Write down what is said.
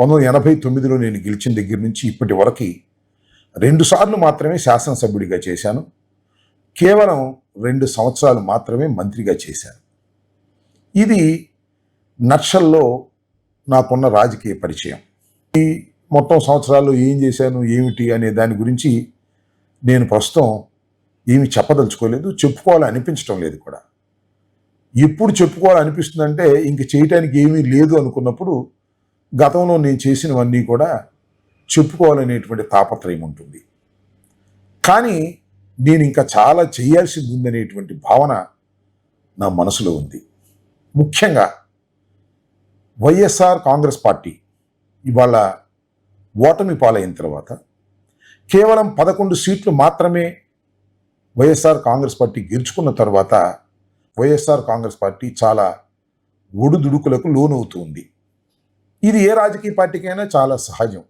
1989లో నేను గెలిచిన దగ్గర నుంచి ఇప్పటి వరకు 2 సార్లు మాత్రమే శాసనసభ్యుడిగా చేశాను. కేవలం 2 సంవత్సరాలు మాత్రమే మంత్రిగా చేశాను. ఇది నక్షల్లో నాకున్న రాజకీయ పరిచయం. ఈ మొత్తం సంవత్సరాల్లో ఏం చేశాను, ఏమిటి అనే దాని గురించి నేను ప్రస్తుతం ఏమి చెప్పదలుచుకోలేదు, చెప్పుకోవాలనిపించడం లేదు కూడా. ఎప్పుడు చెప్పుకోవాలనిపిస్తుందంటే ఇంక చేయటానికి ఏమీ లేదు అనుకున్నప్పుడు గతంలో నేను చేసినవన్నీ కూడా చెప్పుకోవాలనేటువంటి తాపత్రయం ఉంటుంది. కానీ నేను ఇంకా చాలా చేయాల్సింది ఉందనేటువంటి భావన నా మనసులో ఉంది. ముఖ్యంగా వైఎస్ఆర్ కాంగ్రెస్ పార్టీ ఇవాళ ఓటమి పాలైన తర్వాత కేవలం 11 సీట్లు మాత్రమే వైఎస్ఆర్ కాంగ్రెస్ పార్టీ గెలుచుకున్న తర్వాత వైఎస్ఆర్ కాంగ్రెస్ పార్టీ చాలా ఒడుదుడుకులకు లోనవుతుంది. ఇది ఏ రాజకీయ పార్టీకైనా చాలా సహజం.